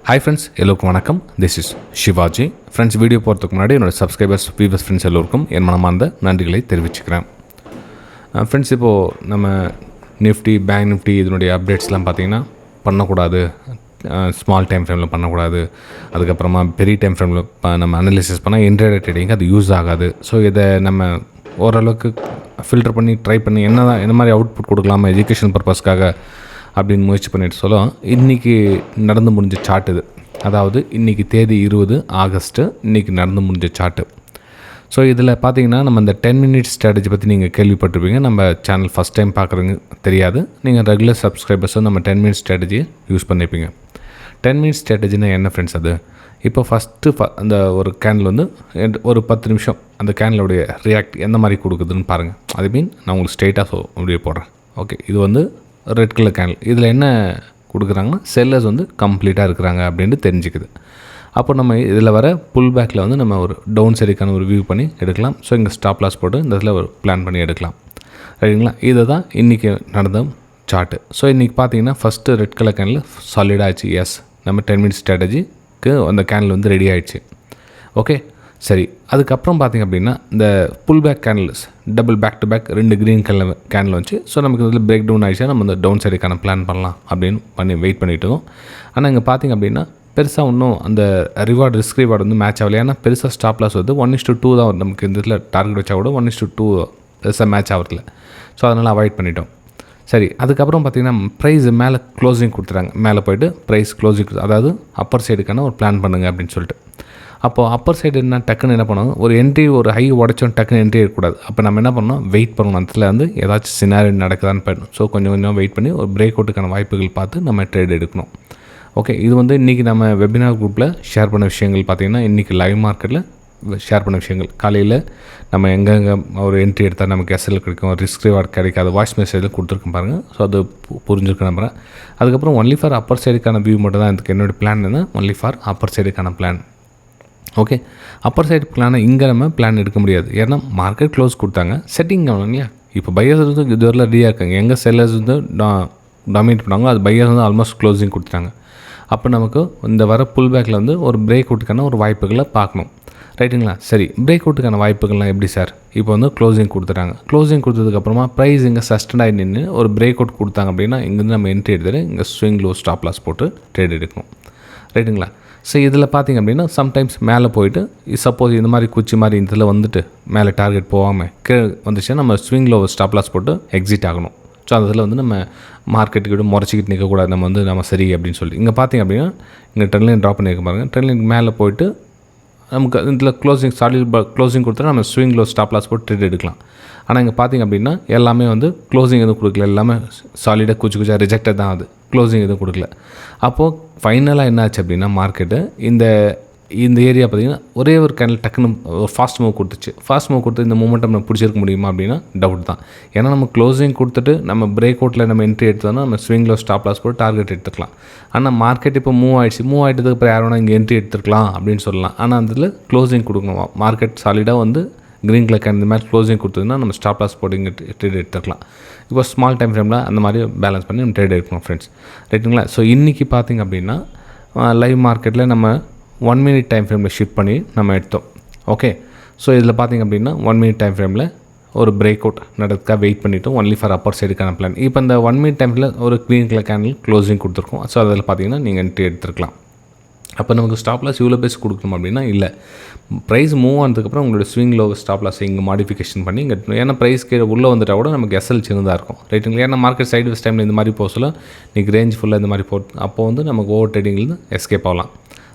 Hi friends, எல்லோருக்கும் வணக்கம். This is Shivaji. Friends, video போகிறதுக்கு முன்னாடி என்னோடய சப்ஸ்கிரைபர்ஸ், வியூவர்ஸ், ஃப்ரெண்ட்ஸ் எல்லோருக்கும் என் மனமார்ந்த நன்றிகளை தெரிவிச்சுக்கிறேன். ஃப்ரெண்ட்ஸ், இப்போது நம்ம நிஃப்டி, பேங்க் நிஃப்டி இதனுடைய அப்டேட்ஸ்லாம் பார்த்திங்கன்னா பண்ணக்கூடாது, ஸ்மால் டைம் ஃப்ரேமில் பண்ணக்கூடாது, அதுக்கப்புறமா பெரிய டைம் ஃப்ரேமில் நம்ம அனலிசிஸ் பண்ணால் இன்ட்ராடே ட்ரேடிங் அது யூஸ் ஆகாது. ஸோ இதை நம்ம ஓரளவுக்கு ஃபில்டர் பண்ணி ட்ரை பண்ணி என்ன மாதிரி அவுட்புட் கொடுக்கலாமா எஜுகேஷன் பர்பஸ்க்காக அப்படின்னு முயற்சி பண்ணிட்டு சொல்லுவோம். இன்றைக்கி நடந்து முடிஞ்ச சார்ட் இது. அதாவது இன்றைக்கி தேதி 20 ஆகஸ்ட்டு, இன்றைக்கி நடந்து முடிஞ்ச சார்ட்டு. ஸோ இதில் பார்த்தீங்கன்னா நம்ம இந்த 10 மினிட்ஸ் ஸ்ட்ராட்டஜி பற்றி நீங்கள் கேள்விப்பட்டிருப்பீங்க. நம்ம சேனல் ஃபஸ்ட் டைம் பார்க்குறவங்க தெரியாது. நீங்கள் ரெகுலர் சப்ஸ்கிரைபர்ஸும் நம்ம 10 மினிட்ஸ் ஸ்ட்ராட்டஜியை யூஸ் பண்ணியிருப்பீங்க. 10 மினிட்ஸ் ஸ்ட்ராட்டஜினா என்ன ஃப்ரெண்ட்ஸ்? அது இப்போ ஃபஸ்ட்டு அந்த ஒரு கேண்டில் வந்து ஒரு 10 நிமிஷம் அந்த கேண்டிலுடைய ரியாக்ட் எந்த மாதிரி கொடுக்குதுன்னு பாருங்கள். அது மீன் நான் உங்களுக்கு ஸ்ட்ரெயிட்டாக அப்படியே போடுறேன். ஓகே, இது வந்து ரெட் கலர் கேண்டில். இதில் என்ன கொடுக்குறாங்கன்னா செல்லர்ஸ் வந்து கம்ப்ளீட்டாக இருக்கிறாங்க அப்படின்ட்டு தெரிஞ்சுக்குது. அப்போ நம்ம இதில் வர புல் பேக்கில் வந்து நம்ம ஒரு டவுன் சைடுக்கான ஒரு வியூ பண்ணி எடுக்கலாம். ஸோ இங்கே ஸ்டாப் லாஸ் போட்டு இந்த இடத்துல ஒரு பிளான் பண்ணி எடுக்கலாம். ரைட்டுங்களா? இதை தான் இன்றைக்கி நடந்த சார்ட்டு. ஸோ இன்றைக்கி பார்த்தீங்கன்னா ஃபஸ்ட்டு ரெட் கலர் கேண்டில் சாலிடாக ஆச்சு. எஸ், நம்ம 10 மினிட்ஸ் ஸ்ட்ராட்டஜிக்கு அந்த கேண்டில் வந்து ரெடி ஆகிடுச்சு. ஓகே, சரி. அதுக்கப்புறம் பார்த்திங்க அப்படின்னா இந்த pullback candles double back to back 2 green candle வந்துச்சு. ஸோ நமக்கு இதில் பிரேக் டவுன் ஆகிடுச்சா நம்ம இந்த டவுன் சைடுக்கான பிளான் பண்ணலாம் அப்படின்னு வெயிட் பண்ணிட்டு இருக்கோம். ஆனால் இங்கே பார்த்திங்க அப்படின்னா பெருசாக இன்னும் அந்த ரிஸ்க் ரிவார்டு வந்து மேட்ச் ஆகலை. ஏன்னா பெருசாக ஸ்டாப் லாஸ் வந்து 1:2 தான் வரும். நமக்கு இந்த இதில் டார்கெட் வச்சா கூட 1:2 பெருசாக மேட்ச் ஆகிறதில்ல. ஸோ அதனால் அவாய்ட் பண்ணிட்டோம். சரி, அதுக்கப்புறம் பார்த்திங்கன்னா ப்ரைஸ் மேலே க்ளோசிங் கொடுத்துறாங்க. மேலே போய்ட்டு ப்ரைஸ் க்ளோசிங், அதாவது அப்பர் சைடுக்கான ஒரு பிளான் பண்ணுங்கள் அப்படின்னு சொல்லிட்டு. அப்போது அப்பர் சைடு என்ன டக்குன்னு என்ன பண்ணணும், ஒரு என்ட்ரி, ஒரு ஹை உடச்சோம் டக்குன்னு என்ட்ரி இருக்கக்கூடாது. அப்போ நம்ம என்ன பண்ணணும், வெயிட் பண்ணணும். அதில் வந்து ஏதாச்சும் சினாரி நடக்குதான்னு போயிடணும். ஸோ கொஞ்சம் வெயிட் பண்ணி ஒரு பிரேக் அவுட்டுக்கான வாய்ப்புகள் பார்த்து நம்ம ட்ரேட் எடுக்கணும். ஓகே, இது வந்து இன்றைக்கி நம்ம வெபினார் குரூப்பில் ஷேர் பண்ண விஷயங்கள் பார்த்திங்கன்னா இன்றைக்கி லைவ் மார்க்கெட்டில் ஷேர் பண்ண விஷயங்கள். காலையில் நம்ம எங்கெங்கே ஒரு என்ட்ரி எடுத்தால் நமக்கு எஸ்எல் கிடைக்கும், ரிஸ்க் ரிவார்டு கிடைக்காது, வாய்ஸ் மெசேஜில் கொடுத்துருக்கேன் பாருங்கள். ஸோ அது புரிஞ்சுருக்க நம்புகிறேன். அதுக்கப்புறம் ஒன்லி ஃபார் அப்பர் சைடுக்கான வியூ மட்டும் தான் எனக்கு என்னோடய பிளான் என்ன, ஒன்லி ஃபார் அப்பர் சைடுக்கான பிளான். ஓகே, அப்பர் சைடு பிளானை இங்கே நம்ம பிளான் எடுக்க முடியாது. ஏன்னா மார்க்கெட் க்ளோஸ் கொடுத்தாங்க, செட்டிங் ஆகணும் இல்லையா? இப்போ பையர்ஸ் வந்து இதுவரை ரெடியாக இருக்காங்க. எங்கே செல்லர்ஸ் வந்து டாமினேட் பண்ணாங்களோ அது பையர்ஸ் வந்து ஆல்மோஸ்ட் க்ளோசிங் கொடுத்துட்டாங்க. அப்போ நமக்கு இந்த வர புல் பேக்கில் வந்து ஒரு பிரேக் அவுட்டுக்கான ஒரு வாய்ப்புகளை பார்க்கணும். ரைட்டுங்களா? சரி, பிரேக் அவுட்டுக்கான வாய்ப்புகள்லாம் எப்படி சார்? இப்போ வந்து க்ளோசிங் கொடுத்துட்டாங்க. க்ளோசிங் கொடுத்ததுக்கப்புறமா ப்ரைஸ் இங்கே சஸ்டெண்ட் ஆகி நின்று ஒரு பிரேக் அவுட் கொடுத்தாங்க அப்படின்னா இங்கேருந்து நம்ம என்ட்ரி எடுத்துகிட்டு இங்கே ஸ்விங் லோ ஸ்டாப் லாஸ் போட்டு ட்ரேட் எடுக்கணும். ரைட்டுங்களா? ஸோ இதில் பார்த்திங்க அப்படின்னா சம்டைம்ஸ் மேலே போயிட்டு சப்போஸ் இந்த மாதிரி குச்சி மாதிரி இதில் வந்துட்டு மேலே டார்கெட் போகாமல் கீழே வந்துச்சுன்னா நம்ம ஸ்விங் லோ ஸ்டாப் லாஸ் போட்டு எக்ஸிட் ஆகணும். ஸோ அதில் வந்து நம்ம மார்க்கெட்டுக்கிட்ட முறைச்சிக்கிட்டு நிற்கக்கூடாது. நம்ம சரி அப்படின்னு சொல்லி இங்கே பார்த்திங்க அப்படின்னா இங்கே ட்ரெண்ட் லைன் ட்ராப் பண்ணியிருக்க பாருங்கள். ட்ரெண்ட் லைன் மேலே போயிட்டு நமக்கு இதில் க்ளோசிங் கொடுத்தா நம்ம ஸ்விங் லோ ஸ்டாப் லாஸ் போட்டு ட்ரேட் எடுக்கலாம். ஆனால் இங்கே பார்த்திங்க அப்படின்னா எல்லாமே வந்து க்ளோசிங் எதுவும் கொடுக்கல, எல்லாமே சாலிடாக குச்சி ரிஜெக்டட் தான். அது க்ளோசிங் எதுவும் கொடுக்கல. அப்போது ஃபைனலாக என்ன ஆச்சு அப்படின்னா மார்க்கெட்டு இந்த ஏரியா பார்த்திங்கன்னா ஒரே ஒரு கேண்டில் டக்குன்னு ஃபாஸ்ட் மூவ் கொடுத்துச்சு. ஃபாஸ்ட் மூவ் கொடுத்து இந்த மூமெண்ட்டை நம்ம பிடிச்சிருக்க முடியுமா அப்படின்னா டவுட் தான். ஏன்னா நம்ம க்ளோசிங் கொடுத்துட்டு நம்ம பிரேக் அவுட்டில் நம்ம என்ட்ரி எடுத்தோம்னா நம்ம ஸ்விங்கில் ஸ்டாப் லாஸ் போட்டு டார்கெட் எடுத்துக்கலாம். ஆனால் மார்க்கெட் இப்போ மூவ் ஆகிட்டதுக்கு அப்புறம் யார் வேணால் இங்கே என்ட்ரி எடுத்துருக்கலாம் அப்படின்னு சொல்லலாம். ஆனால் அதில் க்ளோசிங் கொடுக்கணும். மார்க்கெட் சாலிடாக வந்து க்ரீன் கலர் இந்த மாதிரி க்ளோசிங் கொடுத்ததுன்னா நம்ம ஸ்டாப் லாஸ் போட்டு இங்கே ட்ரேட் எடுத்துக்கலாம். இப்போ ஸ்மால் டைம் ஃப்ரேமில் அந்த மாதிரி பேலன்ஸ் பண்ணி நம்ம ட்ரேட் எடுக்கணும் ஃப்ரெண்ட்ஸ். ரைட்டுங்களா? ஸோ இன்றைக்கி பார்த்திங்க அப்படின்னா லைவ் மார்க்கெட்டில் நம்ம 1 மினிட் டைம் ஃப்ரேமில் ஷிஃப்ட் பண்ணி நம்ம எடுத்தோம். ஓகே, ஸோ இதில் பார்த்திங்க அப்படின்னா 1 மினிட் டைம் ஃப்ரேமில் ஒரு பிரேக் அவுட் நடக்கிறதுக்காக வெயிட் பண்ணிவிட்டோம். ஒன்லி ஃபார் அப்பர் சைடுக்கான பிளான். இப்போ இந்த 1 மினிட் டைமில் ஒரு க்ரீன் கலர் கேண்டில் க்ளோசிங் கொடுத்துருக்கோம். ஸோ அதில் பார்த்திங்கன்னா நீங்கள் என்ட்ரி எடுத்துருக்கலாம். அப்போ நமக்கு ஸ்டாப் லாஸ் இவ்வளோ பேஸ் கொடுக்கணும் அப்படின்னா இல்லை. ப்ரைஸ் மூவ் ஆனதுக்கப்புறம் உங்களோட ஸ்விங் லோ ஸ்டாப் லாஸ் இங்கே மாடிஃபிகேஷன் பண்ணி இங்கே, ஏன்னா ப்ரைஸ் கீழே உள்ளே வந்துட்டால் கூட நமக்கு எஸ்எல் சின்னதாக இருக்கும். ரைட்டுங்களா? ஏன்னா மார்க்கெட் சைடு வைஸ் டைமில் இந்த மாதிரி போக சொல்ல நீங்கள் ரேஞ்ச் ஃபுல்லாக இந்த மாதிரி போட்டு அப்போது வந்து நமக்கு ஓவர் ட்ரேடிங்லேருந்து எஸ்கேப் ஆகலாம்.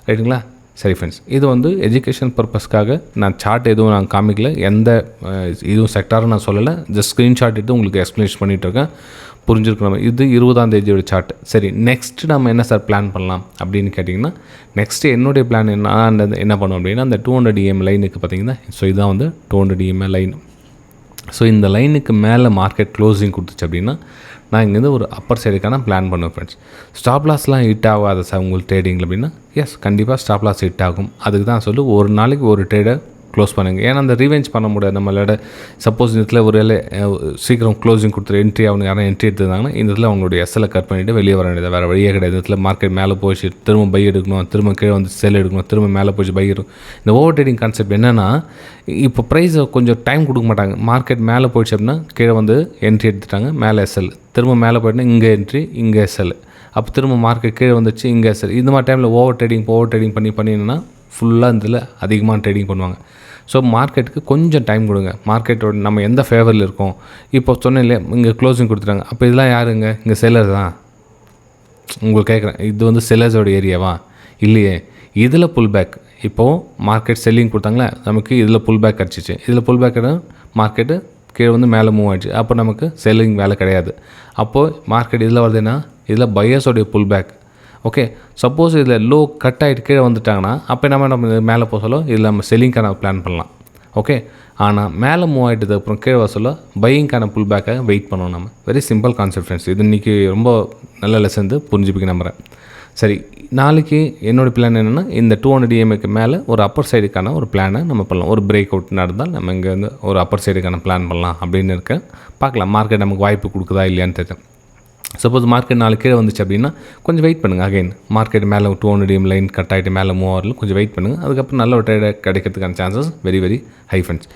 ரைட்டுங்களா? சரி ஃப்ரெண்ட்ஸ், இது வந்து எஜுகேஷன் பர்பஸ்க்காக நான் சார்ட் எதுவும் நான் காமிக்கல, எந்த இதுவும் செக்டாரும் நான் சொல்லலை. ஜஸ்ட் ஸ்க்ரீன்ஷாட் எடுத்து உங்களுக்கு எக்ஸ்ப்ளனேஷன் பண்ணிகிட்ருக்கேன். புரிஞ்சுருக்கணும். இது 20ஆம் தேதியோட சார்ட். சரி, நெக்ஸ்ட்டு நம்ம என்ன சார் பிளான் பண்ணலாம் அப்படின்னு கேட்டிங்கன்னா நெக்ஸ்ட்டு என்னுடைய பிளான் என்ன பண்ணுவோம் அப்படின்னா அந்த 200 EM லைனுக்கு பார்த்திங்கன்னா, ஸோ இதுதான் வந்து 200 EM லைன். ஸோ இந்த லைனுக்கு மேலே மார்க்கெட் க்ளோசிங் கொடுத்துச்சு அப்படின்னா நான் இங்கேருந்து ஒரு அப்பர் சைடுக்கான பிளான் பண்ணுவேன் ஃப்ரெண்ட்ஸ். ஸ்டாப் லாஸ்லாம் ஹிட் ஆகாது சார் உங்களுக்கு ட்ரேடிங்கில் அப்படின்னா எஸ், கண்டிப்பாக ஸ்டாப் லாஸ் ஹிட் ஆகும். அதுக்கு தான் சொல்லி ஒரு நாளைக்கு ஒரு ட்ரேடை க்ளோஸ் பண்ணுங்கள். ஏன்னா அந்த ரீவெஞ்ச் பண்ண முடியாது நம்மளோட. சப்போஸ் இந்த இடத்துல ஒரு வேலை சீக்கிரம் க்ளோசிங் கொடுத்துரு என்ட்ரி அவங்க யாரும் என்ட்ரி எடுத்துருந்தாங்கன்னா இந்த இடத்துல அவங்களுடைய எஸ்எல்லை கட் பண்ணிவிட்டு வெளியே வர வேண்டியது, வேறு வழியே கிடையாது. இந்த இடத்துல மார்க்கெட் மேலே போச்சு திரும்ப பை எடுக்கணும், திரும்ப கீழே வந்து செல் எடுக்கணும், திரும்ப மேலே போச்சு பை எடுக்கணும். இந்த ஓவர் ட்ரேடிங் கான்செப்ட் என்னென்னா இப்போ ப்ரைஸை கொஞ்சம் டைம் கொடுக்க மாட்டாங்க. மார்க்கெட் மேலே போயிடுச்சு அப்படின்னா கீழே வந்து என்ட்ரி எடுத்துட்டாங்க, மேலே எஸ்எல், திரும்ப மேலே போயிட்டுனா இங்கே என்ட்ரி இங்கே எஸ்எல், அப்போ திரும்ப மார்க்கெட் கீழே வந்துச்சு இங்கே எஸ்எல். இந்த மாதிரி டைமில் ஓவர் ட்ரேடிங் பண்ணிங்கன்னா ஃபுல்லாக இதில் அதிகமாக ட்ரேடிங் பண்ணுவாங்க. ஸோ மார்க்கெட்டுக்கு கொஞ்சம் டைம் கொடுங்க. மார்க்கெட்டோட நம்ம எந்த ஃபேவரில் இருக்கோம். இப்போ சொன்னேன் இல்லையா இங்கே க்ளோசிங் கொடுத்துட்டாங்க, அப்போ இதெல்லாம் யாருங்க? இங்கே செல்லர் தான். உங்களுக்கு கேட்குறேன், இது வந்து செல்லர்ஸோட ஏரியாவா? இல்லையே. இதில் புல் பேக், இப்போது மார்க்கெட் செல்லிங் கொடுத்தாங்களே நமக்கு இதில் புல் பேக் கிடச்சிச்சு. இதில் புல் பேக் மார்க்கெட்டு கீழே வந்து மேலே மூவ் ஆகிடுச்சு, அப்போ நமக்கு செல்லிங் வேலை கிடையாது. அப்போது மார்க்கெட் இதில் வருதுன்னா இதில் பையர்ஸோடைய புல் பேக். ஓகே, சப்போஸ் இதில் லோ கட் ஆகிட்டு கீழே வந்துட்டாங்கன்னா அப்போ நம்ம மேலே போக சொல்ல இதில் நம்ம செல்லிங்கான பிளான் பண்ணலாம். ஓகே, ஆனால் மேலே மூவ் ஆகிட்டது அப்புறம் கீழே வர சொல்ல பையிங்கான புல் பேக்காக வெயிட் பண்ணணும் நம்ம. Very simple concept friends. இது இன்றைக்கி ரொம்ப நல்ல லெசன் புரிஞ்சுப்பிக்க நம்புகிறேன். சரி, நாளைக்கு என்னோடய பிளான் என்னென்னா இந்த 200 EMAக்கு மேலே ஒரு அப்பர் சைடுக்கான ஒரு பிளானை நம்ம பண்ணலாம். ஒரு பிரேக் அவுட் நடந்தால் நம்ம இங்கே வந்து ஒரு அப்பர் சைடுக்கான பிளான் பண்ணலாம் அப்படின்னு இருக்கேன். பார்க்கலாம் மார்க்கெட் நமக்கு வாய்ப்பு கொடுக்குதா இல்லையான்னு தெரியும். சப்போஸ் மார்க்கெட் நாளைக்கு கீழே வந்துச்சு அப்படின்னா கொஞ்சம் வெயிட் பண்ணுங்கள். அகைன் மார்க்கெட் மேலே 200 EM லைன் கட் ஆகிட்டு மேலே மூவ் ஆகல கொஞ்சம் வெயிட் பண்ணுங்கள். அதுக்கப்புறம் நல்ல ஒரு ட்ரேடை கிடைக்கிறதுக்கான chances very very hi friends.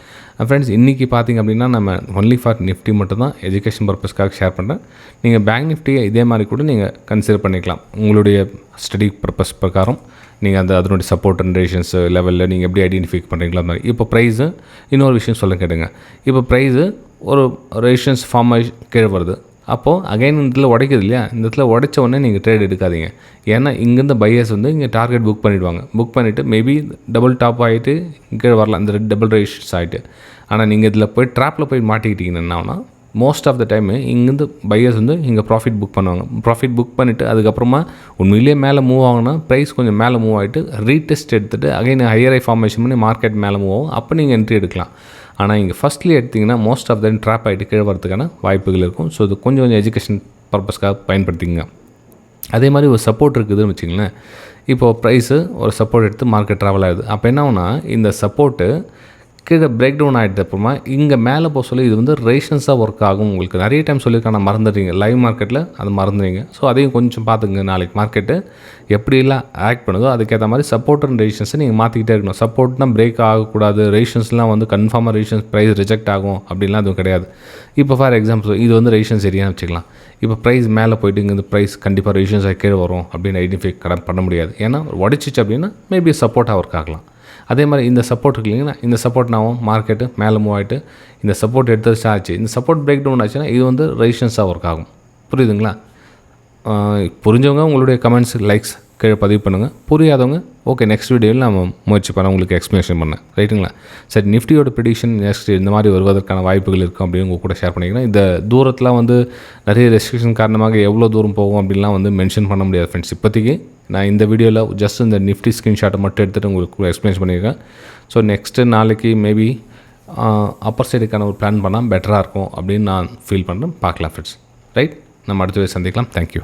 Friends இன்றைக்கி பார்த்திங்க அப்படின்னா நம்ம ஒன்லி ஃபார் நிஃப்டி மட்டும் தான் எஜுகேஷன் பர்பஸ்க்காக ஷேர் பண்ணுறேன். நீங்கள் பேங்க் நிஃப்டியை இதே மாதிரி கூட நீங்கள் கன்சிடர் பண்ணிக்கலாம். உங்களுடைய ஸ்டடி பர்பஸ் பிரகாரம் நீங்கள் அதனுடைய சப்போர்ட் அண்ட் ரேஷன்ஸ் லெவலில் நீங்கள் எப்படி ஐடென்டிஃபை பண்ணுறீங்களோ அது மாதிரி. இப்போ ப்ரைஸு இன்னொரு விஷயம் சொல்ல கேட்டுங்க. இப்போ ப்ரைஸு ஒரு ரேஷன்ஸ் ஃபார்ம் ஆகி கீழே வருது, அப்போது அகைன் இந்த இடத்துல உடைக்குது இல்லையா, இந்த இடத்துல உடைச்ச உடனே நீங்கள் ட்ரேட் எடுக்காதீங்க. ஏன்னா இங்கேருந்து பையர்ஸ் வந்து இங்கே டார்கெட் புக் பண்ணிவிடுவாங்க. புக் பண்ணிவிட்டு மேபி டபுள் டாப் ஆகிட்டு இங்கே வரலாம், இந்த டபுள் ரேஷன்ஸ் ஆகிட்டு. ஆனால் நீங்கள் இதில் போய் ட்ராப்பில் போய் மாட்டிக்கிட்டீங்கன்னா மோஸ்ட் ஆஃப் த டைமு இங்கேருந்து பையர்ஸ் வந்து இங்கே ப்ராஃபிட் புக் பண்ணுவாங்க. ப்ராஃபிட் புக் பண்ணிவிட்டு அதுக்கப்புறமா உண்மையிலேயே மேலே மூவ் ஆகுனா ப்ரைஸ் கொஞ்சம் மேலே மூவ் ஆகிட்டு ரீடெஸ்ட் எடுத்துகிட்டு அகைன் ஹையர் ஃபார்மேஷன் பண்ணி மார்க்கெட் மேலே மூவ் ஆகும். அப்போ நீங்கள் என்ட்ரி எடுக்கலாம். ஆனால் இங்கே ஃபஸ்ட்லேயே எடுத்திங்கன்னா மோஸ்ட் ஆஃப் தென் ட்ராப் ஆகிட்டு கீழே வரதுக்கான வாய்ப்புகள் இருக்கும். ஸோ இது கொஞ்சம் எஜுகேஷன் பர்பஸ்க்காக பயன்படுத்திங்க. அதே மாதிரி ஒரு சப்போர்ட் இருக்குதுன்னு வச்சிங்களேன். இப்போது ப்ரைஸு ஒரு சப்போர்ட் எடுத்து மார்க்கெட் ட்ராவல் ஆகுது. அப்போ என்ன ஆகுனா இந்த சப்போர்ட்டு கீழே பிரேக் டவுன் ஆகிட்டு அப்புறமா இங்கே மேலே போக சொல்லி இது வந்து ரேஷன்ஸாக ஒர்க் ஆகும். உங்களுக்கு நிறைய டைம் சொல்லியிருக்காங்க, மறந்துடுறீங்க லைவ் மார்க்கெட்டில் அது மறந்துடுறீங்க. ஸோ அதையும் கொஞ்சம் பார்த்துங்க. நாளைக்கு மார்க்கெட்டு எப்படிலாம் ஆக்ட் பண்ணுதோ அதுக்கேற்ற மாதிரி சப்போர்ட் அண்ட் ரேஷன்ஸை நீங்கள் மாற்றிக்கிட்டே இருக்கணும். சப்போர்ட்னா பிரேக் ஆகக்கூடாது, ரேஷன்ஸ்லாம் வந்து கன்ஃபார்மாக ரேஷன்ஸ் ப்ரைஸ் ரிஜெக்ட் ஆகும் அப்படின்லாம் அதுவும் கிடையாது. இப்போ ஃபார் எக்ஸாம்பிள் இது வந்து ரேஷன்ஸ் ஏரியான்னு வச்சுக்கலாம். இப்போ ப்ரைஸ் மேலே போய்ட்டு இங்கே இந்த ப்ரைஸ் கண்டிப்பாக ரேஷன்ஸ் கீழே வரும் அப்படின்னு ஐடென்டிஃபை பண்ண முடியாது. ஏன்னா உடச்சிச்சு அப்படின்னா மேபி சப்போர்ட்டாக ஒர்க் ஆகலாம். அதே மாதிரி இந்த சப்போர்ட் இருக்கு இல்லைங்கன்னா, இந்த சப்போர்ட் நான் மார்க்கெட்டு மேலே மூவ் ஆகிட்டு இந்த சப்போர்ட் எடுத்து ஆச்சு, இந்த சப்போர்ட் பிரேக் டவுன் ஆச்சுன்னா இது வந்து ரெசிஸ்டன்ஸாக ஒர்க் ஆகும். புரியுதுங்களா? புரிஞ்சவங்க உங்களுடைய கமெண்ட்ஸ் லைக்ஸ் கீழே பதிவு பண்ணுங்கள். புரியாதவங்க ஓகே நெக்ஸ்ட் வீடியோவில் நான் முயற்சி பண்ண உங்களுக்கு எக்ஸ்ப்ளனேஷன் பண்ணேன். ரைட்டுங்களா? சரி, நிஃப்டியோட ப்ரெடிக்ஷன் நெக்ஸ்ட் இந்த மாதிரி வருவதற்கான வாய்ப்புகள் இருக்கும் அப்படின்னு உங்கள் கூட ஷேர் பண்ணிக்கிறேன். இந்த தூரத்தில் வந்து நிறைய ரெஸ்ட்ரிக்ஷன் காரணமாக எவ்வளோ தூரம் போகும் அப்படின்லாம் வந்து மென்ஷன் பண்ண முடியாது ஃப்ரெண்ட்ஸ். இப்போதைக்கு நான் இந்த வீடியோவில் ஜஸ்ட் இந்த நிஃப்டி ஸ்க்ரீன்ஷாட்டை மட்டும் எடுத்துகிட்டு உங்களுக்கு எக்ஸ்ப்ளைன் பண்ணியிருக்கேன். ஸோ நெக்ஸ்ட்டு நாளைக்கு மேபி அப்பர் சைடுக்கான ஒரு பிளான் பண்ணால் பெட்டராக இருக்கும் அப்படின்னு நான் ஃபீல் பண்ணுறேன். பார்க்கலாம் ஃப்ரெண்ட்ஸ். ரைட், நம்ம அடுத்த சந்திக்கலாம். தேங்க்யூ.